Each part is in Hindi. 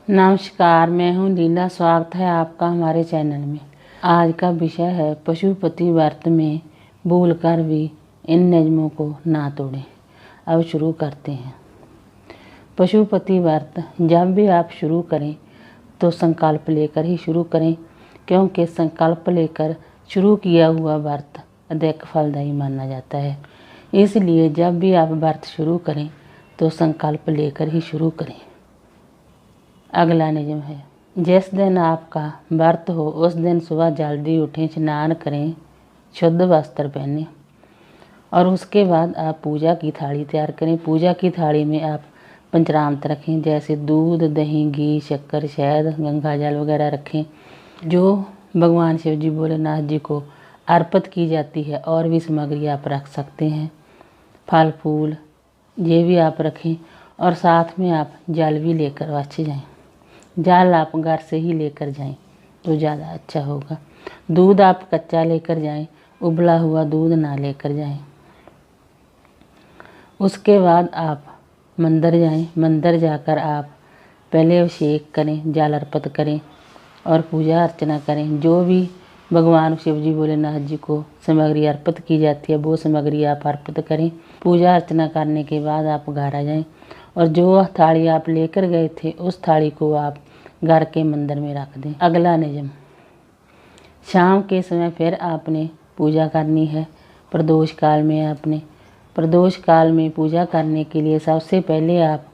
नमस्कार, मैं हूँ लीला। स्वागत है आपका हमारे चैनल में। आज का विषय है पशुपति व्रत में भूल कर भी इन नियमों को ना तोड़ें। अब शुरू करते हैं। पशुपति व्रत जब भी आप शुरू करें तो संकल्प लेकर ही शुरू करें, क्योंकि संकल्प लेकर शुरू किया हुआ व्रत अधिक फलदायी माना जाता है। इसलिए जब भी आप व्रत शुरू करें तो संकल्प लेकर ही शुरू करें। अगला नियम है, जिस दिन आपका व्रत हो उस दिन सुबह जल्दी उठें, स्नान करें, शुद्ध वस्त्र पहनें और उसके बाद आप पूजा की थाली तैयार करें। पूजा की थाली में आप पंचामृत रखें, जैसे दूध, दही, घी, शक्कर, शहद, गंगा जल वगैरह रखें, जो भगवान शिव जी भोलेनाथ जी को अर्पित की जाती है। और भी सामग्री आप रख सकते हैं, फल फूल ये भी आप रखें। और साथ में आप जल भी लेकर अच्छे जाएं। जल आप घर से ही लेकर जाएं तो ज़्यादा अच्छा होगा। दूध आप कच्चा लेकर जाएं, उबला हुआ दूध ना लेकर जाएं। उसके बाद आप मंदिर जाएं। मंदिर जाकर आप पहले अभिषेक करें, जल अर्पित करें और पूजा अर्चना करें। जो भी भगवान शिव जी भोलेनाथ जी को सामग्री अर्पित की जाती है वो सामग्री आप अर्पित करें। पूजा अर्चना करने के बाद आप घर आ जाएं और जो थाली आप लेकर गए थे उस थाली को आप घर के मंदिर में रख दें। अगला नियम, शाम के समय फिर आपने पूजा करनी है। प्रदोष काल में पूजा करने के लिए सबसे पहले आप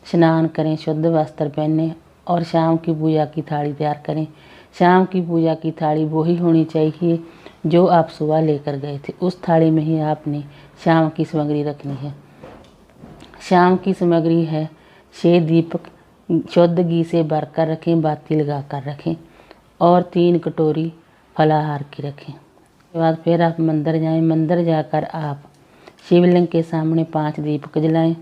स्नान करें, शुद्ध वस्त्र पहनें और शाम की पूजा की थाली तैयार करें। शाम की पूजा की थाली वही होनी चाहिए जो आप सुबह लेकर गए थे। उस थाली में ही आपने शाम की सामग्री रखनी है। शाम की सामग्री है 6 दीपक शुद्ध घी से भरकर रखें, बाती लगा कर रखें और 3 कटोरी फलाहार की रखें। उसके बाद फिर आप मंदिर जाएं। मंदिर जाकर आप शिवलिंग के सामने 5 दीपक जलाएं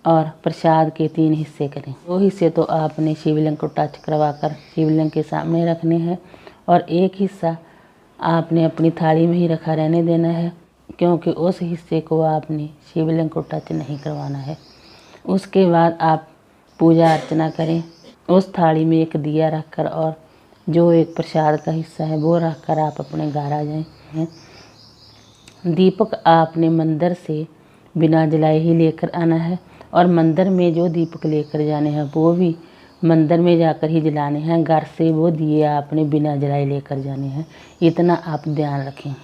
और प्रसाद के 3 हिस्से करें। 2 हिस्से तो आपने शिवलिंग को टच करवा कर शिवलिंग के सामने रखने हैं और 1 हिस्सा आपने अपनी थाली में ही रखा रहने देना है, क्योंकि उस हिस्से को आपने शिवलिंग को टच नहीं करवाना है। उसके बाद आप पूजा अर्चना करें। उस थाली में एक दिया रखकर और जो एक प्रसाद का हिस्सा है वो रखकर आप अपने घर आ जाएं। दीपक आपने मंदिर से बिना जलाए ही लेकर आना है और मंदिर में जो दीपक लेकर जाने हैं वो भी मंदिर में जाकर ही जलाने हैं। घर से वो दिए आपने बिना जलाए लेकर जाने हैं, इतना आप ध्यान रखें।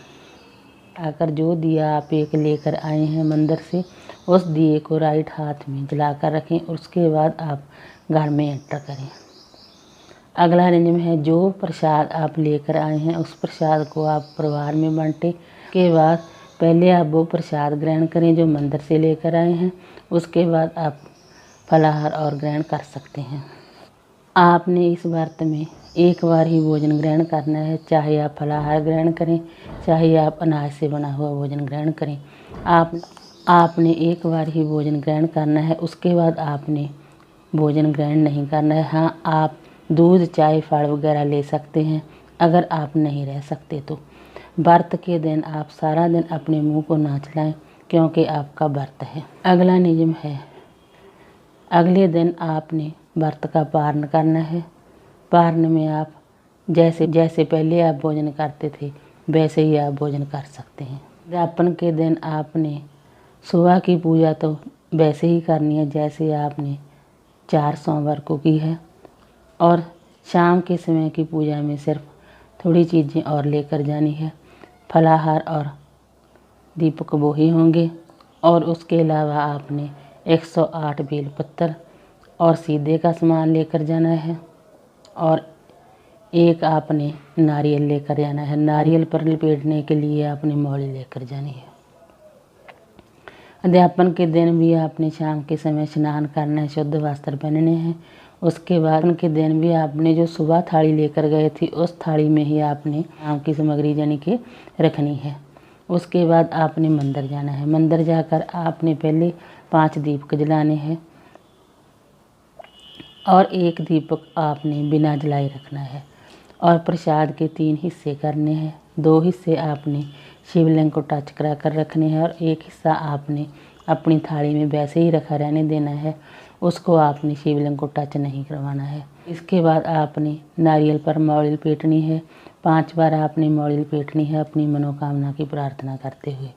आकर जो दिया आप एक लेकर आए हैं मंदिर से, उस दिए को राइट हाथ में जलाकर रखें। उसके बाद आप घर में एंटर करें। अगला नियम है, जो प्रसाद आप लेकर आए हैं उस प्रसाद को आप परिवार में बांटें। के बाद पहले आप वो प्रसाद ग्रहण करें जो मंदिर से लेकर आए हैं। उसके बाद आप फलाहार और ग्रहण कर सकते हैं। आपने इस व्रत में एक बार ही भोजन ग्रहण करना है, चाहे आप फलाहार ग्रहण करें, चाहे आप अनाज से बना हुआ भोजन ग्रहण करें। आपने एक बार ही भोजन ग्रहण करना है। उसके बाद आपने भोजन ग्रहण नहीं करना है। हाँ, आप दूध, चाय, फल वगैरह ले सकते हैं अगर आप नहीं रह सकते तो। व्रत के दिन आप सारा दिन अपने मुंह को ना चलाएं, क्योंकि आपका व्रत है। अगला नियम है, अगले दिन आपने व्रत का पारण करना है। पारण में आप जैसे पहले आप भोजन करते थे वैसे ही आप भोजन कर सकते हैं। उद्यापन के दिन आपने सुबह की पूजा तो वैसे ही करनी है जैसे आपने 4 सोमवार को की है, और शाम के समय की पूजा में सिर्फ थोड़ी चीज़ें और लेकर जानी है। फलाहार और दीपक वो ही होंगे और उसके अलावा आपने 108 बेलपत्र और सीधे का सामान लेकर जाना है और एक आपने नारियल लेकर जाना है। नारियल पर लपेटने के लिए आपने मौली लेकर जानी है। अध्यापन के दिन भी आपने शाम के समय स्नान करना है, शुद्ध वस्त्र पहनने हैं। उसके बाद के दिन भी आपने जो सुबह थाली लेकर गए थी उस थाली में ही आपने शाम की सामग्री यानी कि रखनी है। उसके बाद आपने मंदिर जाना है। मंदिर जाकर आपने पहले 5 दीपक जलाने हैं और 1 दीपक आपने बिना जलाए रखना है और प्रसाद के 3 हिस्से करने हैं। 2 हिस्से आपने शिवलिंग को टच करा कर रखने हैं और 1 हिस्सा आपने अपनी थाली में वैसे ही रखा रहने देना है। उसको आपने शिवलिंग को टच नहीं करवाना है। इसके बाद आपने नारियल पर मौली लपेटनी है। 5 बार आपने मौली लपेटनी है अपनी मनोकामना की प्रार्थना करते हुए।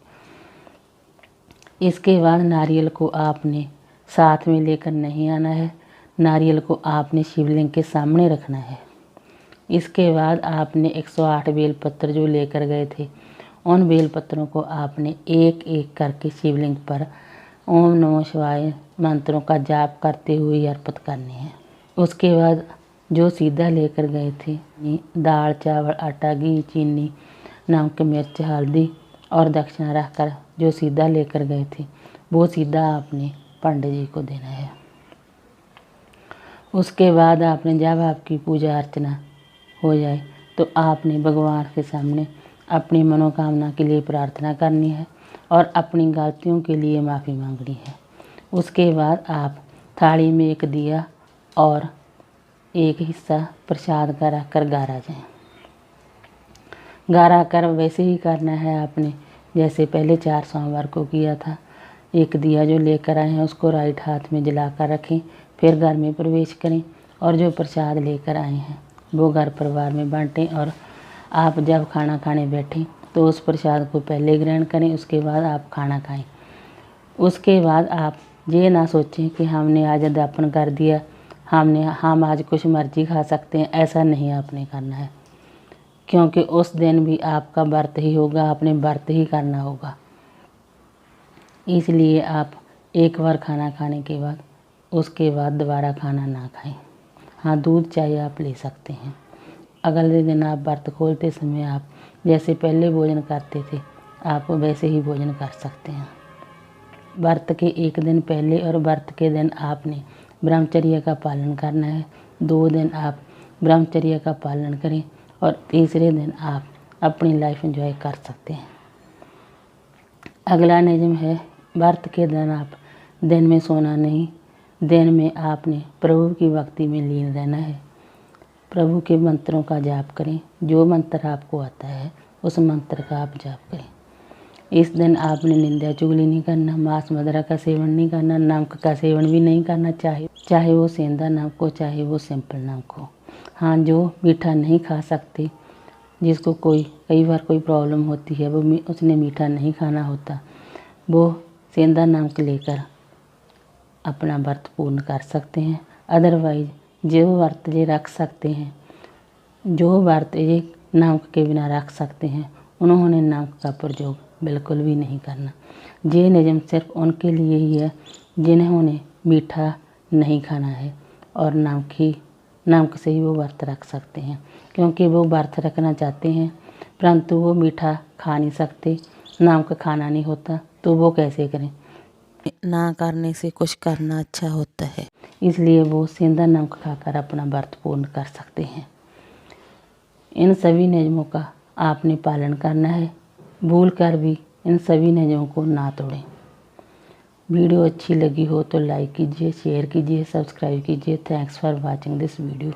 इसके बाद नारियल को आपने साथ में लेकर नहीं आना है, नारियल को आपने शिवलिंग के सामने रखना है। इसके बाद आपने 108 बेलपत्र जो लेकर गए थे, उन बेलपत्रों को आपने एक एक करके शिवलिंग पर ओम नमः शिवाय मंत्रों का जाप करते हुए अर्पित करने हैं। उसके बाद जो सीधा लेकर गए थे दाल, चावल, आटा, घी, चीनी, नमक, मिर्च, हल्दी और दक्षिणा रखकर जो सीधा लेकर गए थे, वो सीधा आपने पंडित जी को देना है। उसके बाद आपने जब आपकी पूजा अर्चना हो जाए तो आपने भगवान के सामने अपनी मनोकामना के लिए प्रार्थना करनी है और अपनी गलतियों के लिए माफ़ी मांगनी है। उसके बाद आप थाली में एक दिया और एक हिस्सा प्रसाद का रख कर गारा जाएं। गारा कर वैसे ही करना है आपने जैसे पहले 4 सोमवार को किया था। एक दिया जो लेकर आए हैं उसको राइट हाथ में जला कर रखें, फिर घर में प्रवेश करें और जो प्रसाद लेकर आए हैं वो घर परिवार में बांटें और आप जब खाना खाने बैठें तो उस प्रसाद को पहले ग्रहण करें, उसके बाद आप खाना खाएं। उसके बाद आप ये ना सोचें कि हमने आज अध्यापन कर दिया, हम आज कुछ मर्जी खा सकते हैं, ऐसा नहीं आपने करना है, क्योंकि उस दिन भी आपका व्रत ही होगा, आपने व्रत ही करना होगा। इसलिए आप एक बार खाना खाने के बाद उसके बाद दोबारा खाना ना खाएं। हाँ, दूध चाय आप ले सकते हैं। अगले दिन आप व्रत खोलते समय आप जैसे पहले भोजन करते थे आप वैसे ही भोजन कर सकते हैं। व्रत के एक दिन पहले और व्रत के दिन आपने ब्रह्मचर्य का पालन करना है। 2 दिन आप ब्रह्मचर्य का पालन करें और तीसरे दिन आप अपनी लाइफ एंजॉय कर सकते हैं। अगला नियम है, व्रत के दिन आप दिन में सोना नहीं, दिन में आपने प्रभु की भक्ति में लीन रहना है। प्रभु के मंत्रों का जाप करें, जो मंत्र आपको आता है उस मंत्र का आप जाप करें। इस दिन आपने निंदा चुगली नहीं करना, मांस मदिरा का सेवन नहीं करना, नमक का सेवन भी नहीं करना, चाहे वो सेंधा नमक हो चाहे वो सिंपल नमक हो। हाँ, जो मीठा नहीं खा सकते, जिसको कई बार कोई प्रॉब्लम होती है, वो उसने मीठा नहीं खाना होता, वो सेंधा नमक लेकर अपना व्रत पूर्ण कर सकते हैं। अदरवाइज जो व्रत ये रख सकते हैं, जो व्रत ये नमक के बिना रख सकते हैं, उन्होंने नमक का प्रयोग बिल्कुल भी नहीं करना। ये नियम सिर्फ उनके लिए ही है जिन्होंने मीठा नहीं खाना है और नमक से ही वो व्रत रख सकते हैं, क्योंकि वो व्रत रखना चाहते हैं परंतु वो मीठा खा नहीं सकते, नमक खाना नहीं होता, तो वो कैसे करें। ना करने से कुछ करना अच्छा होता है, इसलिए वो सेंधा नमक खाकर अपना व्रत पूर्ण कर सकते हैं। इन सभी नियमों का आपने पालन करना है, भूल कर भी इन सभी नियमों को ना तोड़ें। वीडियो अच्छी लगी हो तो लाइक कीजिए, शेयर कीजिए, सब्सक्राइब कीजिए। Thanks for watching this video.